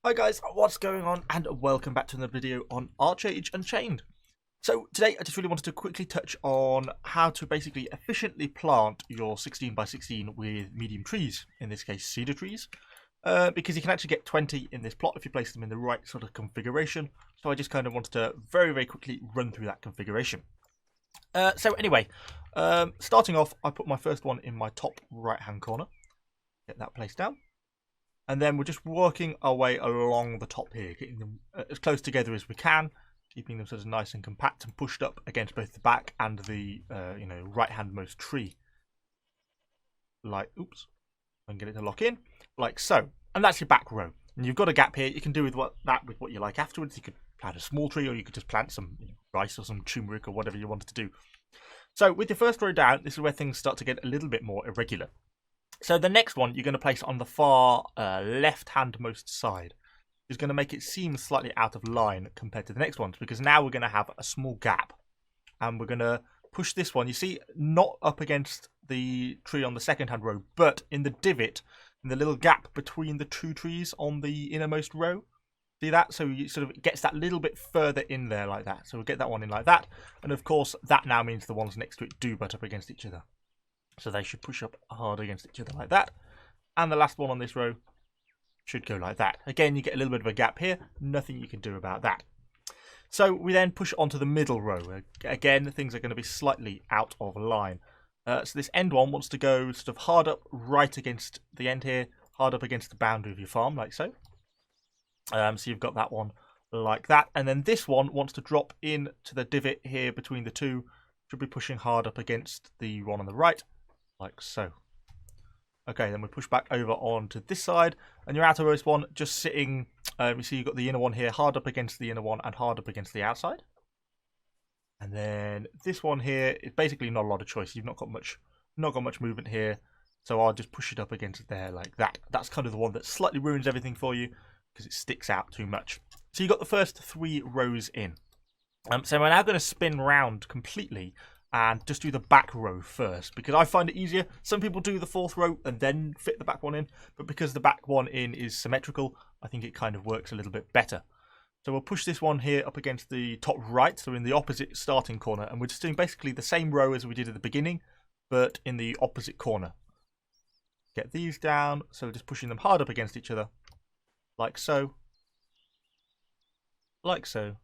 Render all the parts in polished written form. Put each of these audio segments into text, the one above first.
Hi guys, what's going on, and welcome back to another video on Archeage Unchained. So today I just really wanted to quickly touch on how to basically efficiently plant your 16 by 16 with medium trees, in this case cedar trees, because you can actually get 20 in this plot if you place them in the right sort of configuration. So I just kind of wanted to very quickly run through that configuration. Starting off, I put my first one in my top right hand corner, get that placed down. And then we're just working our way along the top here, getting them as close together as we can, keeping them sort of nice and compact and pushed up against both the back and the right-handmost tree. Like, oops, I can get it to lock in, like so. And that's your back row. And you've got a gap here. You can do with what you like afterwards. You could plant a small tree, or you could just plant some rice or some turmeric or whatever you wanted to do. So with your first row down, this is where things start to get a little bit more irregular. So the next one you're going to place on the far left-handmost side is going to make it seem slightly out of line compared to the next ones, because now we're going to have a small gap. And we're going to push this one, you see, not up against the tree on the second-hand row, but in the divot, in the little gap between the two trees on the innermost row. See that? So it sort of gets that little bit further in there like that. So we'll get that one in like that. And of course, that now means the ones next to it do butt up against each other. So they should push up hard against each other like that. And the last one on this row should go like that. Again, you get a little bit of a gap here. Nothing you can do about that. So we then push onto the middle row. Again, things are going to be slightly out of line. So this end one wants to go sort of hard up right against the end here. Hard up against the boundary of your farm, like so. So you've got that one like that. And then this one wants to drop in to the divot here between the two. Should be pushing hard up against the one on the right. Like so. Okay, then we push back over onto this side, and your outermost one just sitting. You see, you've got the inner one here, hard up against the inner one, and hard up against the outside. And then this one here is basically not a lot of choice. You've not got much movement here, so I'll just push it up against there like that. That's kind of the one that slightly ruins everything for you because it sticks out too much. So you've got the first 3 rows in. So we're now going to spin round completely and just do the back row first, because I find it easier. Some people do the 4th row and then fit the back one in, but because the back one in is symmetrical, I think it kind of works a little bit better. So we'll push this one here up against the top right, so in the opposite starting corner, and we're just doing basically the same row as we did at the beginning, but in the opposite corner. Get these down, so just pushing them hard up against each other, like so. Like so.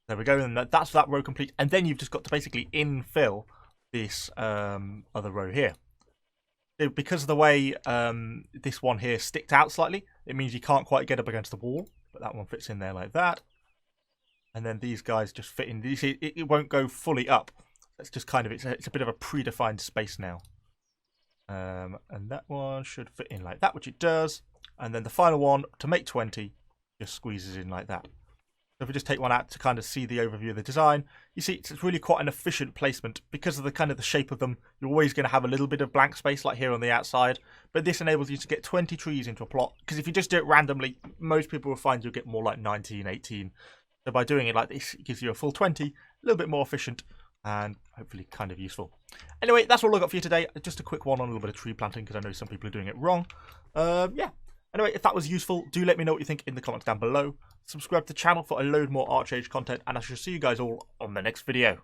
There we go, and that's that row complete. And then you've just got to basically infill this other row here. So because of the way this one here sticked out slightly, it means you can't quite get up against the wall. But that one fits in there like that. And then these guys just fit in. You see, it won't go fully up. It's just kind of, it's a bit of a predefined space now. And that one should fit in like that, which it does. And then the final one, to make 20, just squeezes in like that. So if we just take one out to kind of see the overview of the design, you see it's really quite an efficient placement. Because of the kind of the shape of them, you're always going to have a little bit of blank space like here on the outside. But this enables you to get 20 trees into a plot. Because if you just do it randomly, most people will find you'll get more like 19, 18. So by doing it like this, it gives you a full 20, a little bit more efficient and hopefully kind of useful. Anyway, that's all I got for you today. Just a quick one on a little bit of tree planting, because I know some people are doing it wrong. Yeah. Anyway, if that was useful, do let me know what you think in the comments down below. Subscribe to the channel for a load more Archeage content, and I shall see you guys all on the next video.